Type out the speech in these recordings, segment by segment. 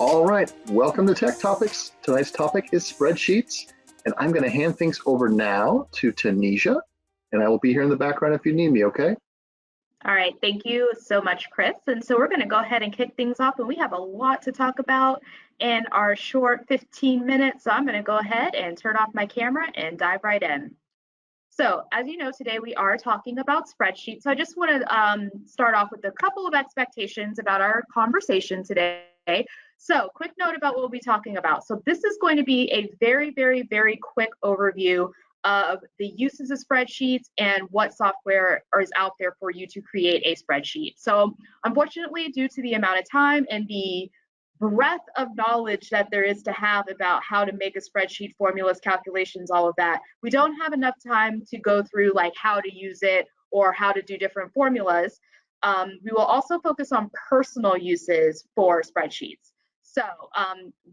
All right, welcome to Tech Topics. Tonight's topic is spreadsheets, and I'm going to hand things over now to Tanisha, and I will be here in the background if you need me, okay? All right, thank you so much, Chris. And so we're going to go ahead and kick things off, and we have a lot to talk about in our short 15 minutes. So I'm going to go ahead and turn off my camera and dive right in. So as you know, today we are talking about spreadsheets. So I just want to start off with a couple of expectations about our conversation today. So quick note about what we'll be talking about. So this is going to be a very, very, very quick overview of the uses of spreadsheets and what software is out there for you to create a spreadsheet. So unfortunately, due to the amount of time and the breadth of knowledge that there is to have about how to make a spreadsheet, formulas, calculations, all of that, we don't have enough time to go through like how to use it or how to do different formulas. We will also focus on personal uses for spreadsheets. So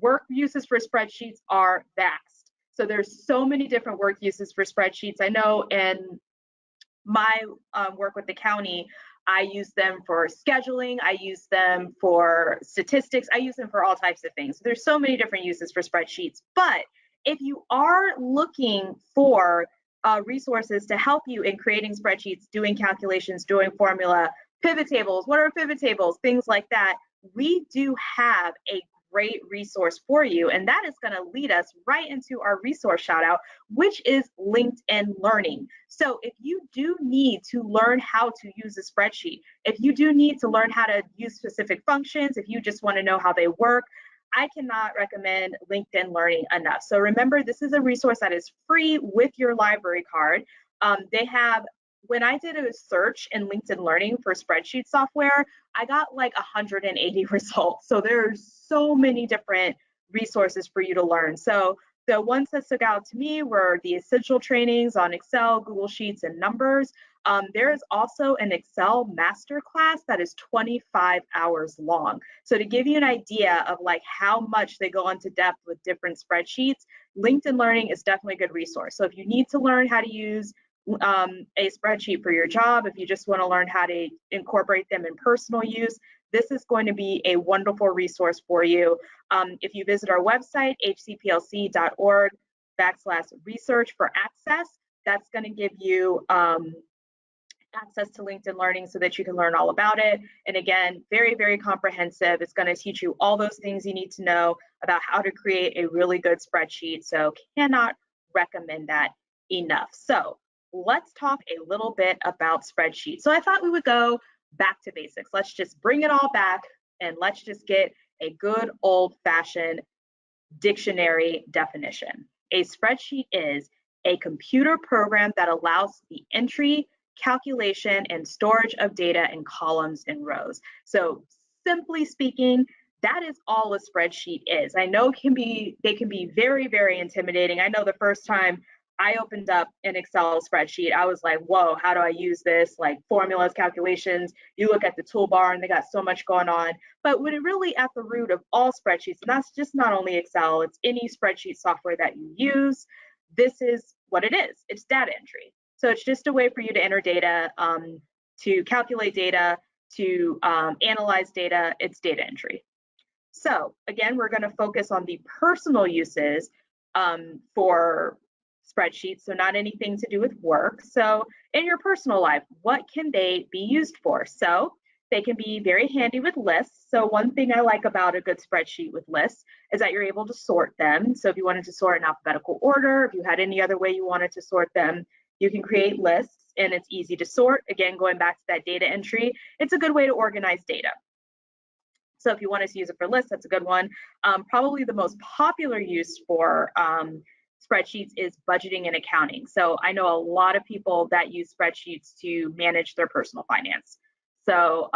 work uses for spreadsheets are vast. So there's so many different work uses for spreadsheets. I know in my work with the county, I use them for scheduling, I use them for statistics, I use them for all types of things. There's so many different uses for spreadsheets. But if you are looking for resources to help you in creating spreadsheets, doing calculations, doing formula, pivot tables, what are pivot tables, things like that, we do have a great resource for you, and that is going to lead us right into our resource shout out, which is LinkedIn Learning. So if you do need to learn how to use a spreadsheet, if you do need to learn how to use specific functions, if you just want to know how they work, I cannot recommend LinkedIn Learning enough. So remember, this is a resource that is free with your library card. They have, when I did a search in LinkedIn Learning for spreadsheet software, I got like 180 results. So there's so many different resources for you to learn. So the ones that stuck out to me were the essential trainings on Excel, Google Sheets, and numbers. There is also an Excel masterclass that is 25 hours long. So to give you an idea of like how much they go into depth with different spreadsheets, LinkedIn Learning is definitely a good resource. So if you need to learn how to use a spreadsheet for your job, if you just want to learn how to incorporate them in personal use, this is going to be a wonderful resource for you. If you visit our website, hcplc.org/research for access, that's going to give you access to LinkedIn Learning so that you can learn all about it. And again, very, very comprehensive. It's going to teach you all those things you need to know about how to create a really good spreadsheet. So cannot recommend that enough. So let's talk a little bit about spreadsheets. So I thought we would go back to basics. Let's just bring it all back and let's just get a good old-fashioned dictionary definition. A spreadsheet is a computer program that allows the entry, calculation, and storage of data in columns and rows. So simply speaking, that is all a spreadsheet is. I know they can be very, very intimidating. I know the first time I opened up an Excel spreadsheet, I was like, whoa, how do I use this? Like formulas, calculations, you look at the toolbar and they got so much going on. But when it really at the root of all spreadsheets, and that's just not only Excel, it's any spreadsheet software that you use, this is what it is. It's data entry. So it's just a way for you to enter data, to calculate data, to analyze data. It's data entry. So again, we're going to focus on the personal uses for spreadsheets, so not anything to do with work. So in your personal life, what can they be used for? So they can be very handy with lists. So one thing I like about a good spreadsheet with lists is that you're able to sort them. So if you wanted to sort in alphabetical order, if you had any other way you wanted to sort them, you can create lists and it's easy to sort. Again, going back to that data entry, it's a good way to organize data. So if you wanted to use it for lists, that's a good one. Probably the most popular use for spreadsheets is budgeting and accounting. So I know a lot of people that use spreadsheets to manage their personal finance. So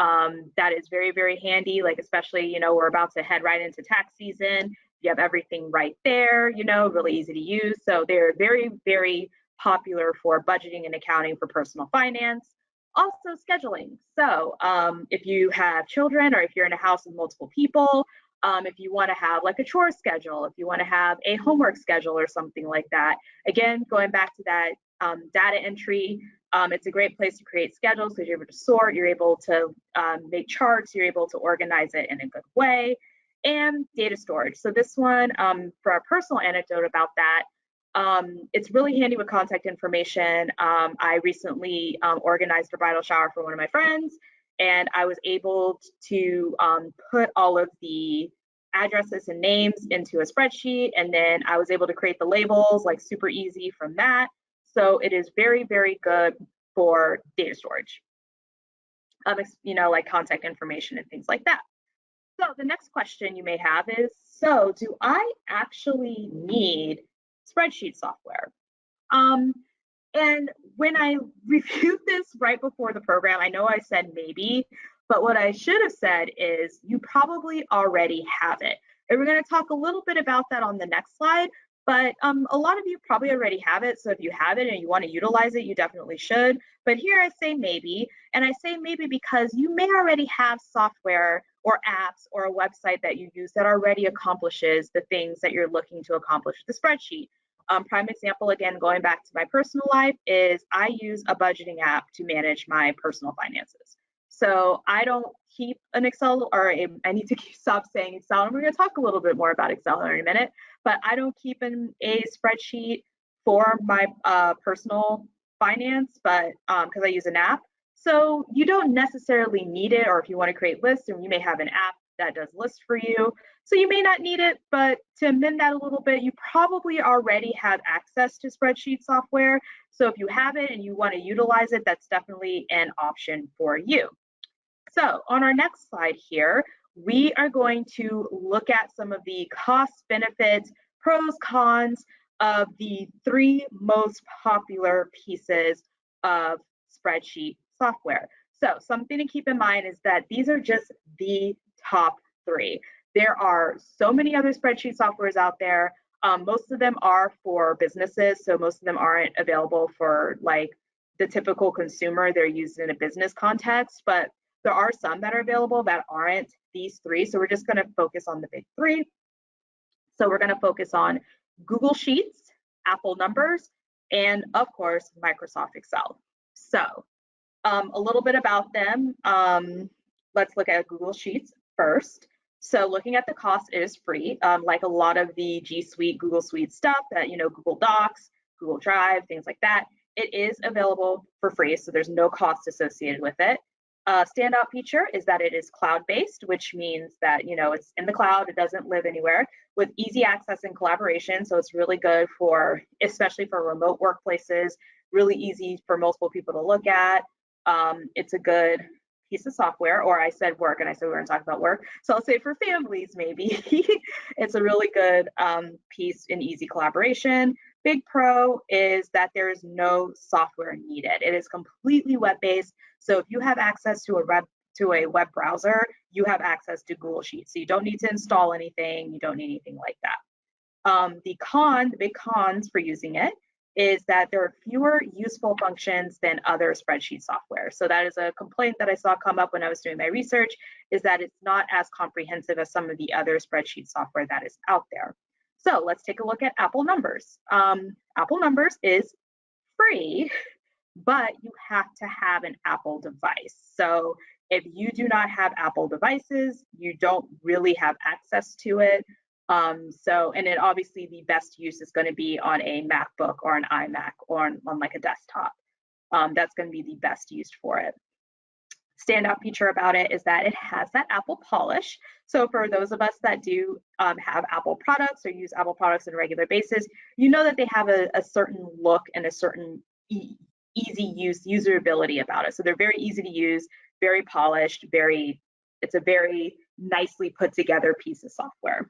that is very, very handy, like especially, you know, we're about to head right into tax season. You have everything right there, you know, really easy to use. So they're very, very popular for budgeting and accounting for personal finance. Also scheduling. So if you have children or if you're in a house with multiple people, if you want to have like a chore schedule, if you want to have a homework schedule or something like that. Again, going back to that data entry, it's a great place to create schedules because you're able to sort, you're able to make charts, you're able to organize it in a good way. and data storage. So this one, for a personal anecdote about that, it's really handy with contact information. I recently organized a bridal shower for one of my friends, and I was able to put all of the addresses and names into a spreadsheet, and then I was able to create the labels like super easy from that. So it is very, very good for data storage, like contact information and things like that. So the next question you may have is, so do I actually need spreadsheet software? And when I reviewed this right before the program, I know I said maybe, but what I should have said is you probably already have it. And we're going to talk a little bit about that on the next slide, but a lot of you probably already have it. So if you have it and you want to utilize it, you definitely should. But here I say maybe, and I say maybe because you may already have software or apps or a website that you use that already accomplishes the things that you're looking to accomplish with the spreadsheet. Prime example, again, going back to my personal life, is I use a budgeting app to manage my personal finances. So I don't keep an Excel, or I need to stop saying Excel, and we're going to talk a little bit more about Excel in a minute, but I don't keep a spreadsheet for my personal finance, but because I use an app. So you don't necessarily need it, or if you want to create lists, and you may have an app that does lists for you. So you may not need it, but to amend that a little bit, you probably already have access to spreadsheet software. So if you have it and you want to utilize it, that's definitely an option for you. So on our next slide here, we are going to look at some of the costs, benefits, pros, cons of the 3 most popular pieces of spreadsheet software. So something to keep in mind is that these are just the top 3. There are so many other spreadsheet softwares out there. Most of them are for businesses, so most of them aren't available for like the typical consumer. They're used in a business context, but there are some that are available that aren't these 3. So we're just going to focus on the big 3. So we're going to focus on Google Sheets, Apple Numbers, and of course, Microsoft Excel. So a little bit about them. Let's look at Google Sheets first. So looking at the cost, it is free. Like a lot of the G Suite, Google Suite stuff that, Google Docs, Google Drive, things like that, it is available for free. So there's no cost associated with it. Standout feature is that it is cloud-based, which means that, it's in the cloud, it doesn't live anywhere, with easy access and collaboration. So it's really good for, especially for remote workplaces, really easy for multiple people to look at. It's a good piece of software, or I said work, and I said we were going to talk about work. So I'll say for families, maybe. It's a really good piece in easy collaboration. Big pro is that there is no software needed. It is completely web-based. So if you have access to a web browser, you have access to Google Sheets. So you don't need to install anything. You don't need anything like that. The big cons for using it is that there are fewer useful functions than other spreadsheet software. So that is a complaint that I saw come up when I was doing my research, is that it's not as comprehensive as some of the other spreadsheet software that is out there. So let's take a look at Apple Numbers. Apple Numbers is free, but you have to have an Apple device. So if you do not have Apple devices, you don't really have access to it. And then obviously the best use is going to be on a MacBook or an iMac or on like a desktop. That's going to be the best use for it. Standout feature about it is that it has that Apple polish. So for those of us that do have Apple products or use Apple products on a regular basis, you know that they have a certain look and a certain easy use usability about it. So they're very easy to use, very polished, it's a very nicely put together piece of software.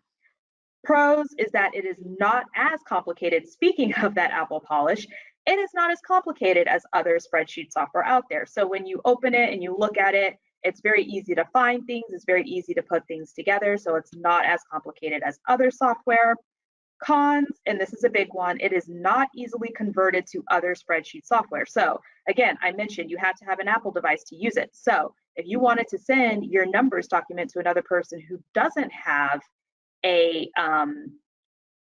Pros is that it is not as complicated. Speaking of that Apple polish, it is not as complicated as other spreadsheet software out there. So when you open it and you look at it, it's very easy to find things. It's very easy to put things together. So it's not as complicated as other software. Cons, and this is a big one, it is not easily converted to other spreadsheet software. So again, I mentioned you have to have an Apple device to use it. So if you wanted to send your numbers document to another person who doesn't have a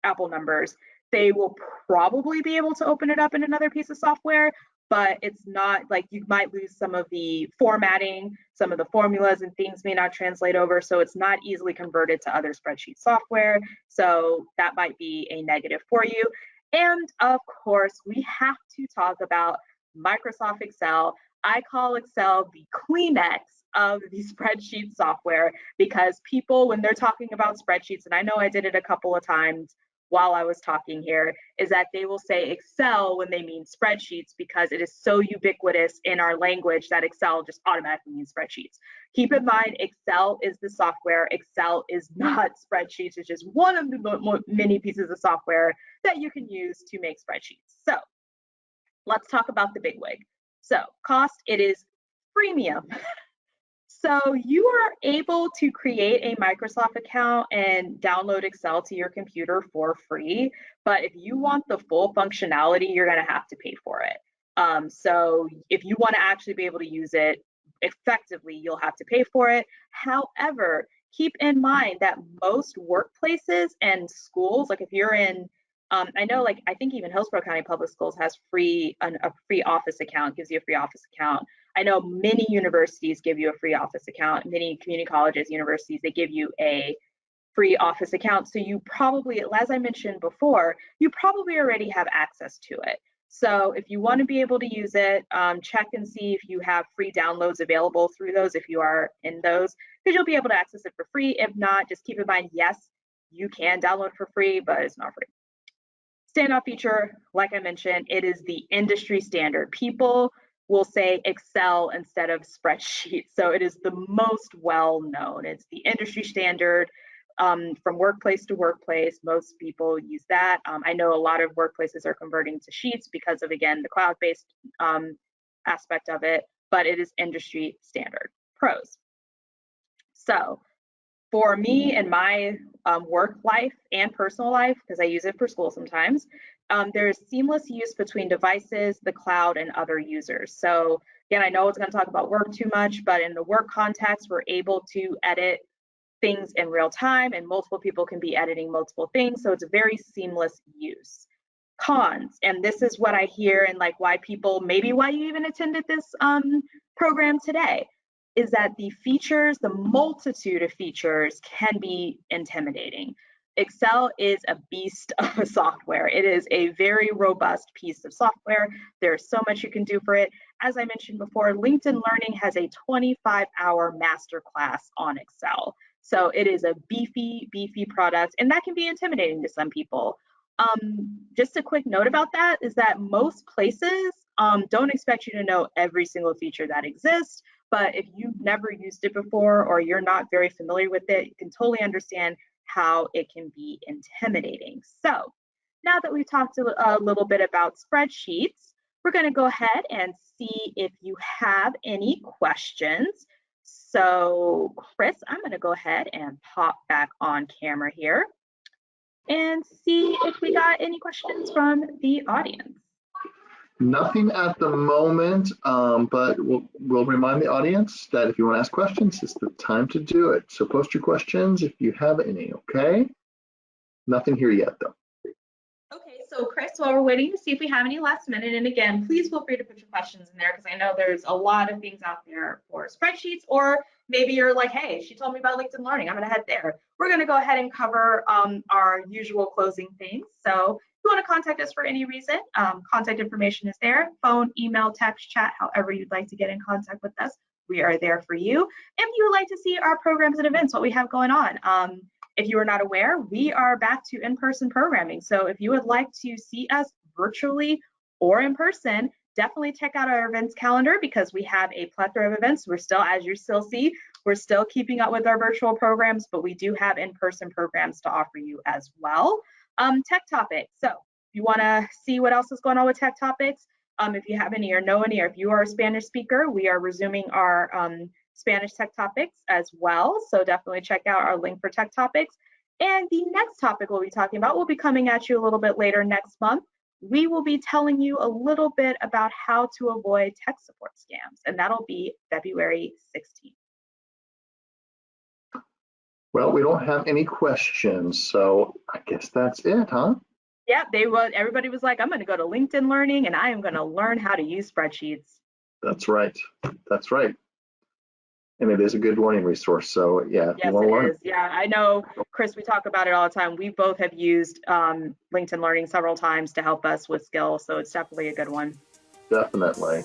Apple Numbers, they will probably be able to open it up in another piece of software, but it's not like you might lose some of the formatting, some of the formulas and things may not translate over. So it's not easily converted to other spreadsheet software. So that might be a negative for you. And of course, we have to talk about Microsoft Excel. I call Excel the Kleenex of the spreadsheet software, because people, when they're talking about spreadsheets, and I know I did it a couple of times while I was talking here, is that they will say Excel when they mean spreadsheets, because it is so ubiquitous in our language that Excel just automatically means spreadsheets. Keep in mind, Excel is the software. Excel is not spreadsheets. It's just one of the many pieces of software that you can use to make spreadsheets. So let's talk about the bigwig. So cost, it is freemium. So you are able to create a Microsoft account and download Excel to your computer for free. But if you want the full functionality, you're going to have to pay for it. So if you want to actually be able to use it effectively, you'll have to pay for it. However, keep in mind that most workplaces and schools, like if you're in, I know, like I think even Hillsborough County Public Schools has a free Office account, gives you a free Office account. I know many universities give you a free Office account. Many community colleges, universities, they give you a free Office account. So you probably, as I mentioned before, you probably already have access to it. So if you want to be able to use it, check and see if you have free downloads available through those, if you are in those, because you'll be able to access it for free. If not, just keep in mind, yes, you can download for free, but it's not free. Standout feature, like I mentioned, it is the industry standard. People will say Excel instead of spreadsheet. So it is the most well known. It's the industry standard from workplace to workplace. Most people use that. I know a lot of workplaces are converting to Sheets because of, again, the cloud-based aspect of it, but it is industry standard. Pros. So for me and my work life and personal life, because I use it for school sometimes, there's seamless use between devices, the cloud, and other users. So again, I know it's going to talk about work too much, but in the work context, we're able to edit things in real time, and multiple people can be editing multiple things. So it's a very seamless use. Cons, and this is what I hear, and like why people, maybe why you even attended this program today, is that the features, the multitude of features, can be intimidating. Excel is a beast of a software. It is a very robust piece of software. There's so much you can do for it. As I mentioned before, LinkedIn Learning has a 25-hour masterclass on Excel. So it is a beefy, beefy product, and that can be intimidating to some people. Just a quick note about that is that most places don't expect you to know every single feature that exists. But if you've never used it before or you're not very familiar with it, you can totally understand how it can be intimidating. So now that we've talked a little bit about spreadsheets, we're going to go ahead and see if you have any questions. So Chris, I'm going to go ahead and pop back on camera here and see if we got any questions from the audience. Nothing at the moment, but we'll remind the audience that if you want to ask questions, it's the time to do it. So post your questions if you have any, okay? Nothing here yet, though. Okay, so Chris, while we're waiting to see if we have any last minute, and again, please feel free to put your questions in there, because I know there's a lot of things out there for spreadsheets, or maybe you're like, hey, she told me about LinkedIn Learning, I'm gonna head there. We're gonna go ahead and cover our usual closing things. So if you want to contact us for any reason, contact information is there: phone, email, text, chat, however you'd like to get in contact with us. We are there for you. If you would like to see our programs and events, what we have going on, if you are not aware, we are back to in-person programming. So if you would like to see us virtually or in person, definitely check out our events calendar, because we have a plethora of events. We're still, as you still see, we're still keeping up with our virtual programs, but we do have in-person programs to offer you as well. Tech topics. So if you want to see what else is going on with tech topics, if you have any or know any, or if you are a Spanish speaker, we are resuming our Spanish tech topics as well. So definitely check out our link for tech topics. And the next topic we'll be talking about will be coming at you a little bit later next month. We will be telling you a little bit about how to avoid tech support scams, and that'll be February 16th. Well, we don't have any questions, so I guess that's it, huh? Yeah, everybody was like, I'm going to go to LinkedIn Learning and I am going to learn how to use spreadsheets. That's right. That's right. And it is a good learning resource. So yeah, if you Yes, want it to learn, is. Yeah, I know, Chris, we talk about it all the time. We both have used LinkedIn Learning several times to help us with skills, so it's definitely a good one. definitely.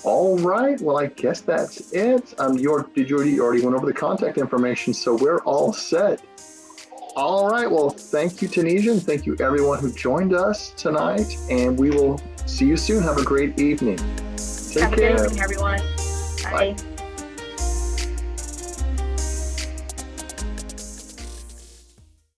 All right. Well, I guess that's it. You already went over the contact information, so we're all set. All right. Well, thank you, Tunisia, and thank you everyone who joined us tonight. And we will see you soon. Have a great evening. Take Have a care. good evening, everyone. Bye. Bye.